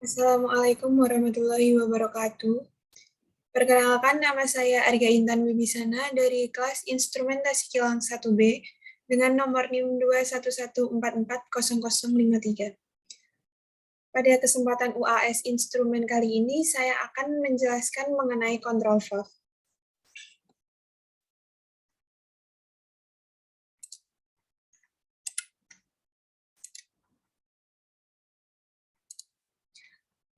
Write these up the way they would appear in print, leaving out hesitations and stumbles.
Assalamualaikum warahmatullahi wabarakatuh. Perkenalkan, nama saya Arga Intan Wibisana dari kelas Instrumentasi Kilang 1B dengan nomor NIM 211440053. Pada kesempatan UAS Instrumen kali ini, saya akan menjelaskan mengenai kontrol valve.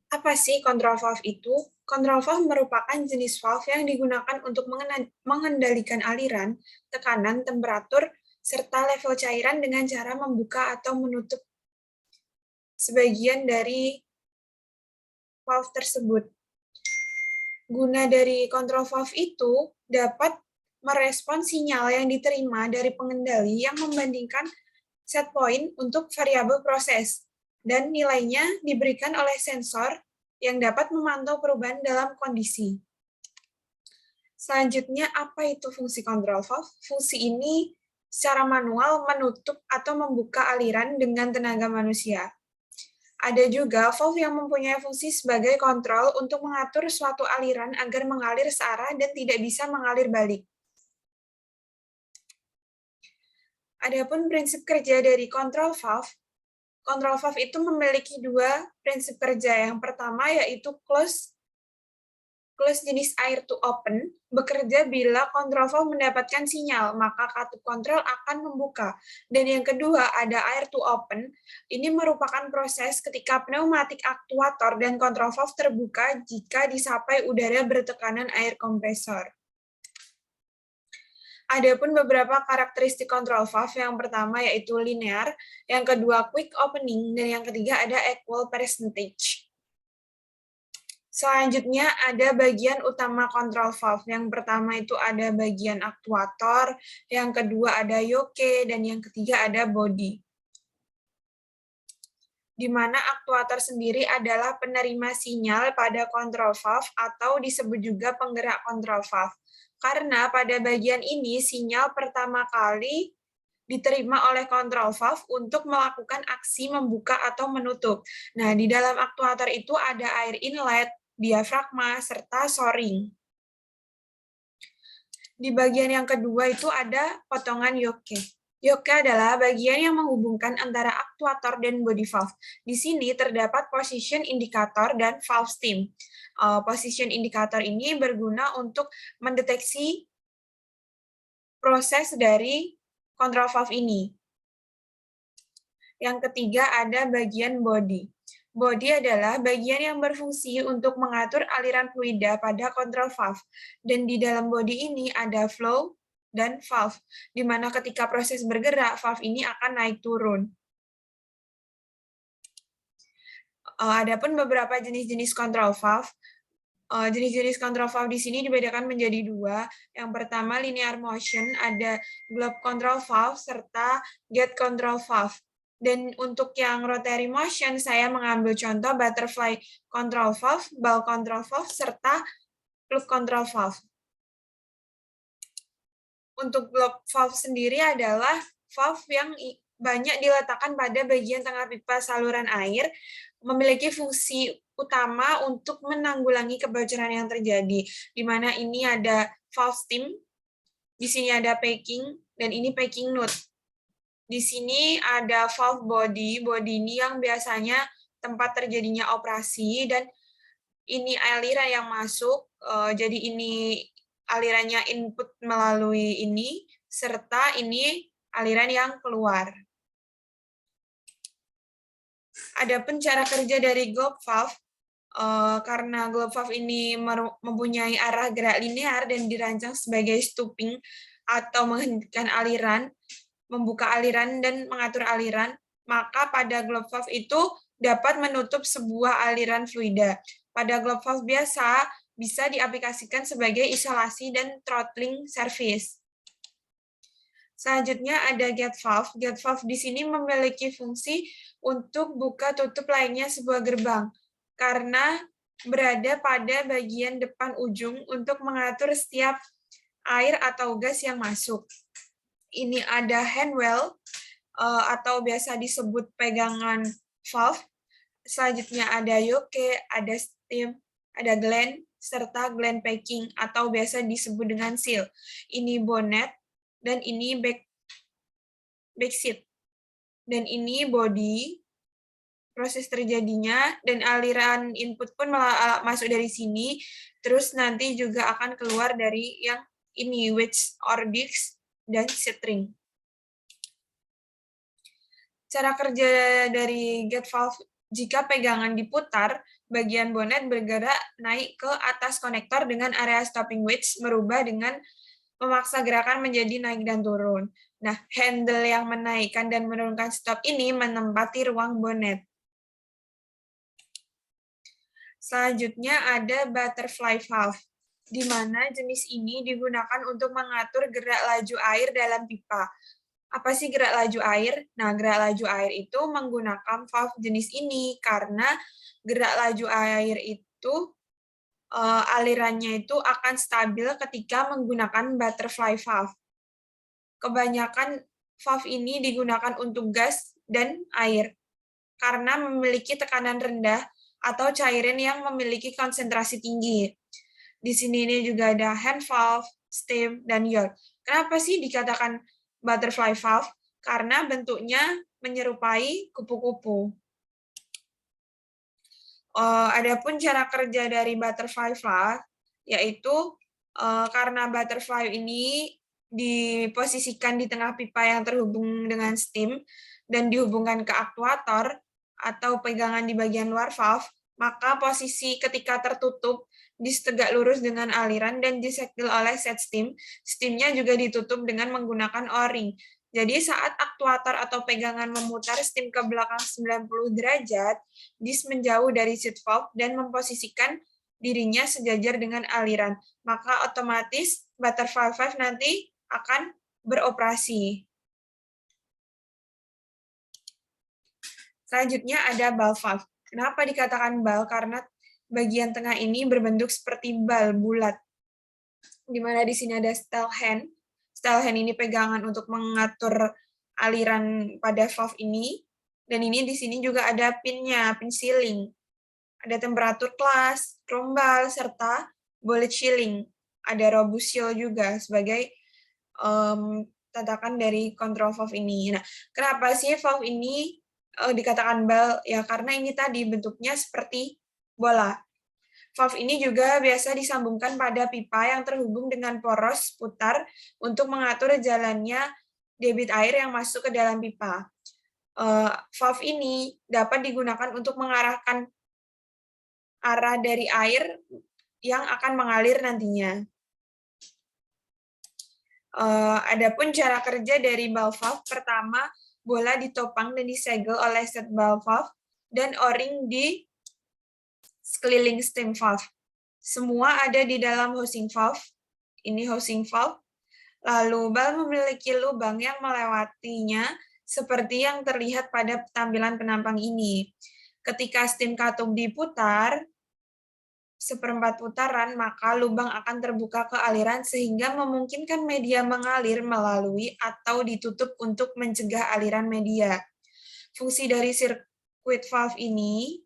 Apa sih kontrol valve itu? Kontrol valve merupakan jenis valve yang digunakan untuk mengendalikan aliran, tekanan, temperatur, serta level cairan dengan cara membuka atau menutup sebagian dari valve tersebut. Guna dari kontrol valve itu dapat merespon sinyal yang diterima dari pengendali yang membandingkan set point untuk variabel proses, dan nilainya diberikan oleh sensor yang dapat memantau perubahan dalam kondisi. Selanjutnya, apa itu fungsi kontrol valve? Fungsi ini secara manual menutup atau membuka aliran dengan tenaga manusia. Ada juga valve yang mempunyai fungsi sebagai kontrol untuk mengatur suatu aliran agar mengalir searah dan tidak bisa mengalir balik. Adapun prinsip kerja dari kontrol valve itu memiliki dua prinsip kerja. Yang pertama yaitu close jenis air to open bekerja bila kontrol valve mendapatkan sinyal, maka katup kontrol akan membuka. Dan yang kedua ada air to open, ini merupakan proses ketika pneumatik aktuator dan kontrol valve terbuka jika disapai udara bertekanan air kompresor. Adapun beberapa karakteristik kontrol valve, yang pertama yaitu linear, yang kedua quick opening, dan yang ketiga ada equal percentage. Selanjutnya ada bagian utama kontrol valve. Yang pertama itu ada bagian aktuator, yang kedua ada yoke, dan yang ketiga ada body. Di mana aktuator sendiri adalah penerima sinyal pada kontrol valve atau disebut juga penggerak kontrol valve. Karena pada bagian ini sinyal pertama kali diterima oleh kontrol valve untuk melakukan aksi membuka atau menutup. Nah, di dalam aktuator itu ada air inlet, diafragma, serta shoring. Di bagian yang kedua itu ada potongan yoke. Yoke adalah bagian yang menghubungkan antara aktuator dan body valve. Di sini terdapat position indicator dan valve stem. Position indicator ini berguna untuk mendeteksi proses dari kontrol valve ini. Yang ketiga ada bagian body. Body adalah bagian yang berfungsi untuk mengatur aliran fluida pada kontrol valve. Dan di dalam body ini ada flow dan valve, di mana ketika proses bergerak, valve ini akan naik turun. Adapun beberapa jenis-jenis kontrol valve, jenis-jenis kontrol valve di sini dibedakan menjadi dua. Yang pertama linear motion, ada globe control valve serta gate control valve. Dan untuk yang rotary motion, saya mengambil contoh butterfly control valve, ball control valve, serta plug control valve. Untuk globe valve sendiri adalah valve yang banyak diletakkan pada bagian tengah pipa saluran air, memiliki fungsi utama untuk menanggulangi kebocoran yang terjadi, di mana ini ada valve stem, di sini ada packing, dan ini packing nut. Di sini ada valve body ini yang biasanya tempat terjadinya operasi, dan ini aliran yang masuk, jadi ini alirannya input melalui ini, serta ini aliran yang keluar. Adapun cara kerja dari globe valve, karena globe valve ini mempunyai arah gerak linear dan dirancang sebagai stopping atau menghentikan aliran, membuka aliran dan mengatur aliran, maka pada globe valve itu dapat menutup sebuah aliran fluida. Pada globe valve biasa bisa diaplikasikan sebagai isolasi dan throttling service. Selanjutnya ada gate valve. Gate valve di sini memiliki fungsi untuk buka tutup lainnya sebuah gerbang, karena berada pada bagian depan ujung untuk mengatur setiap air atau gas yang masuk. Ini ada handwell atau biasa disebut pegangan valve, Selanjutnya ada yoke, ada steam, ada gland, serta gland packing atau biasa disebut dengan seal. Ini bonnet dan ini backseat. Dan ini body, proses terjadinya, dan aliran input pun masuk dari sini, terus nanti juga akan keluar dari yang ini, wedge or disc, dan string. Cara kerja dari gate valve, jika pegangan diputar, bagian bonnet bergerak naik ke atas konektor dengan area stopping wedge merubah dengan memaksa gerakan menjadi naik dan turun. Nah, handle yang menaikkan dan menurunkan stop ini menempati ruang bonnet. Selanjutnya ada butterfly valve, di mana jenis ini digunakan untuk mengatur gerak laju air dalam pipa. Apa sih gerak laju air? Nah, gerak laju air itu menggunakan valve jenis ini karena gerak laju air itu alirannya itu akan stabil ketika menggunakan butterfly valve. Kebanyakan valve ini digunakan untuk gas dan air karena memiliki tekanan rendah atau cairan yang memiliki konsentrasi tinggi. Di sini ini juga ada hand valve, steam, dan yaw. Kenapa sih dikatakan butterfly valve? Karena bentuknya menyerupai kupu-kupu. Adapun cara kerja dari butterfly valve, yaitu karena butterfly ini diposisikan di tengah pipa yang terhubung dengan steam dan dihubungkan ke aktuator atau pegangan di bagian luar valve, maka posisi ketika tertutup ditegak lurus dengan aliran dan disegel oleh set steam. Steamnya juga ditutup dengan menggunakan O-ring. Jadi saat aktuator atau pegangan memutar steam ke belakang 90 derajat, disk menjauh dari seat valve dan memposisikan dirinya sejajar dengan aliran. Maka otomatis butterfly valve nanti akan beroperasi. Selanjutnya ada ball valve. Kenapa dikatakan ball? Karena bagian tengah ini berbentuk seperti bal bulat. Di mana di sini ada style hand. Style hand ini pegangan untuk mengatur aliran pada valve ini. Dan ini di sini juga ada pinnya, pin sealing. Ada temperatur kelas, trombal, serta bullet shielding. Ada robust shield juga sebagai tatakan dari control valve ini. Nah, kenapa sih valve ini dikatakan bal? Ya, karena ini tadi bentuknya seperti bola. Valve ini juga biasa disambungkan pada pipa yang terhubung dengan poros putar untuk mengatur jalannya debit air yang masuk ke dalam pipa. Valve ini dapat digunakan untuk mengarahkan arah dari air yang akan mengalir nantinya. Adapun cara kerja dari ball valve, pertama, bola ditopang dan disegel oleh set ball valve dan O-ring di sekeliling stem valve. Semua ada di dalam housing valve. Ini housing valve. Lalu bal memiliki lubang yang melewatinya seperti yang terlihat pada tampilan penampang ini. Ketika stem katup diputar, seperempat putaran, maka lubang akan terbuka ke aliran sehingga memungkinkan media mengalir melalui atau ditutup untuk mencegah aliran media. Fungsi dari sirkuit valve ini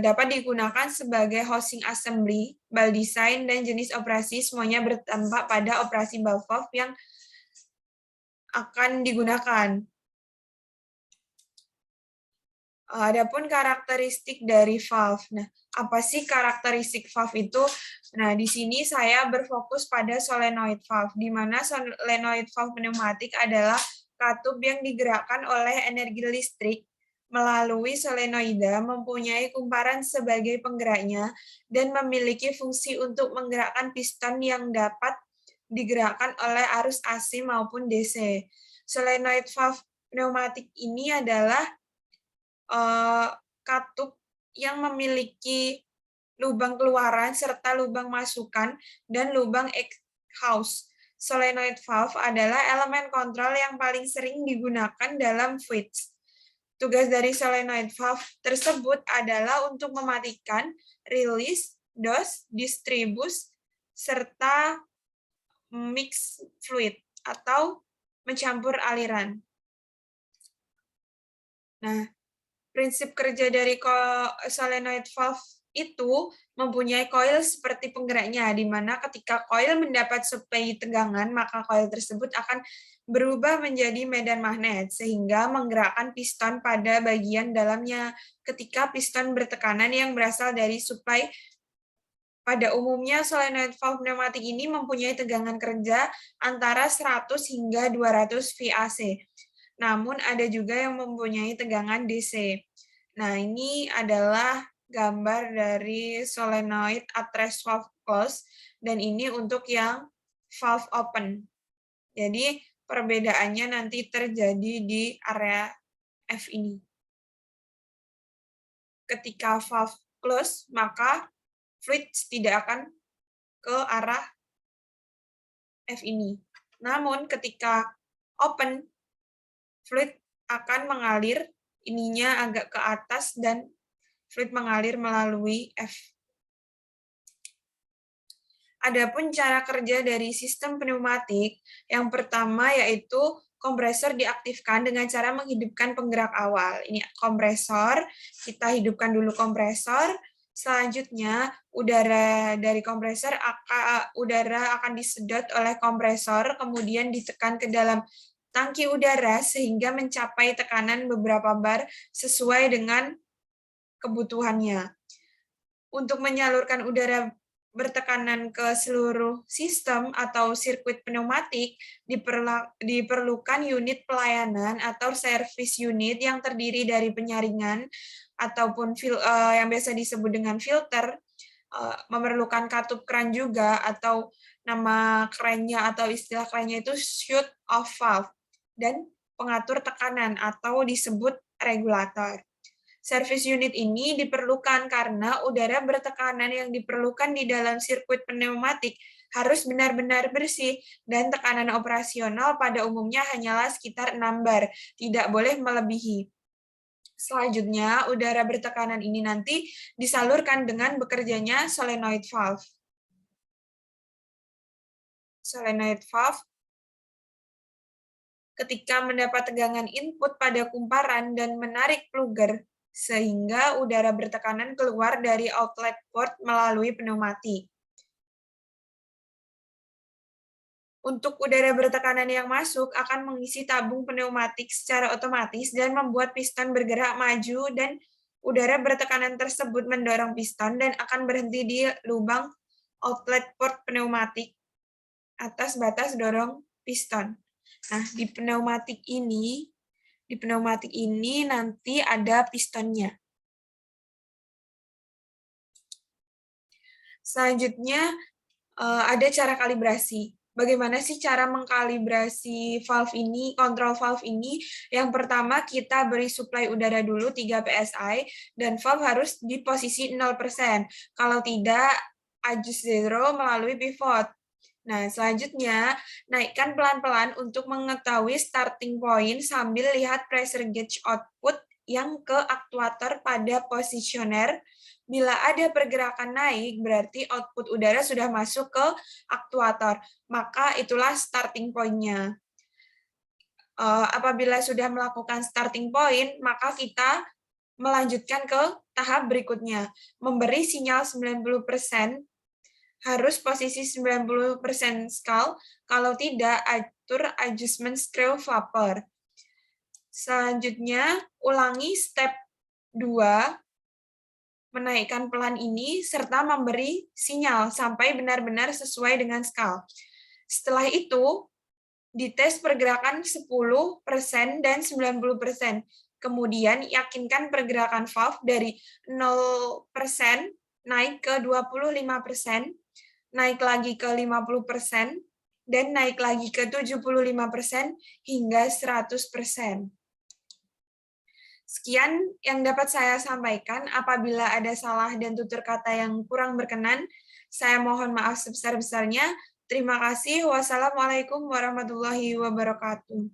dapat digunakan sebagai housing assembly, bal design, dan jenis operasi semuanya berdampak pada operasi bal valve yang akan digunakan. Adapun karakteristik dari valve. Nah, apa sih karakteristik valve itu? Nah, di sini saya berfokus pada solenoid valve, di mana solenoid valve pneumatik adalah katup yang digerakkan oleh energi listrik melalui solenoida, mempunyai kumparan sebagai penggeraknya, dan memiliki fungsi untuk menggerakkan piston yang dapat digerakkan oleh arus AC maupun DC. Solenoid valve pneumatik ini adalah katup yang memiliki lubang keluaran serta lubang masukan dan lubang exhaust. Solenoid valve adalah elemen kontrol yang paling sering digunakan dalam fluids. Tugas dari solenoid valve tersebut adalah untuk mematikan, release, dose, distribus, serta mix fluid atau mencampur aliran. Nah, Prinsip kerja dari solenoid valve itu mempunyai coil seperti penggeraknya, di mana ketika coil mendapat suplai tegangan, maka coil tersebut akan berubah menjadi medan magnet, sehingga menggerakkan piston pada bagian dalamnya ketika piston bertekanan yang berasal dari suplai. Pada umumnya, solenoid valve pneumatik ini mempunyai tegangan kerja antara 100 hingga 200 VAC. Namun, ada juga yang mempunyai tegangan DC. Nah, ini adalah gambar dari solenoid at rest valve close, dan ini untuk yang valve open. Jadi, perbedaannya nanti terjadi di area F ini. Ketika valve close, maka fluid tidak akan ke arah F ini. Namun ketika open, fluid akan mengalir, ininya agak ke atas dan fluid mengalir melalui F. Adapun cara kerja dari sistem pneumatik, yang pertama yaitu kompresor diaktifkan dengan cara menghidupkan penggerak awal. Ini kompresor, kita hidupkan dulu kompresor. Selanjutnya, udara dari kompresor akan disedot oleh kompresor, kemudian ditekan ke dalam tangki udara sehingga mencapai tekanan beberapa bar sesuai dengan kebutuhannya. Untuk menyalurkan udara bertekanan ke seluruh sistem atau sirkuit pneumatik, diperlukan unit pelayanan atau service unit yang terdiri dari penyaringan ataupun yang biasa disebut dengan filter, memerlukan katup kran juga, atau nama kerennya atau istilah kerennya itu shoot off valve, dan pengatur tekanan atau disebut regulator. Service unit ini diperlukan karena udara bertekanan yang diperlukan di dalam sirkuit pneumatik harus benar-benar bersih, dan tekanan operasional pada umumnya hanyalah sekitar 6 bar, tidak boleh melebihi. Selanjutnya, udara bertekanan ini nanti disalurkan dengan bekerjanya solenoid valve. Solenoid valve ketika mendapat tegangan input pada kumparan dan menarik plunger, sehingga udara bertekanan keluar dari outlet port melalui pneumatik. Untuk udara bertekanan yang masuk akan mengisi tabung pneumatik secara otomatis dan membuat piston bergerak maju, dan udara bertekanan tersebut mendorong piston dan akan berhenti di lubang outlet port pneumatik atas batas dorong piston. Nah, di pneumatik ini nanti ada pistonnya. Selanjutnya, ada cara kalibrasi. Bagaimana sih cara mengkalibrasi valve ini, kontrol valve ini? Yang pertama, kita beri suplai udara dulu 3 PSI, dan valve harus di posisi 0%. Kalau tidak, adjust zero melalui pivot. Nah, selanjutnya, naikkan pelan-pelan untuk mengetahui starting point sambil lihat pressure gauge output yang ke aktuator pada positioner. Bila ada pergerakan naik, berarti output udara sudah masuk ke aktuator. Maka itulah starting point-nya. Apabila sudah melakukan starting point, maka kita melanjutkan ke tahap berikutnya. Memberi sinyal 90%, harus posisi 90% skal, kalau tidak, atur adjustment screw vapor. Selanjutnya, ulangi step 2, menaikkan pelan ini, serta memberi sinyal sampai benar-benar sesuai dengan skal. Setelah itu, dites pergerakan 10% dan 90%. Kemudian, yakinkan pergerakan valve dari 0% naik ke 25%, naik lagi ke 50%, dan naik lagi ke 75% hingga 100%. Sekian yang dapat saya sampaikan. Apabila ada salah dan tutur kata yang kurang berkenan, saya mohon maaf sebesar-besarnya. Terima kasih. Wassalamualaikum warahmatullahi wabarakatuh.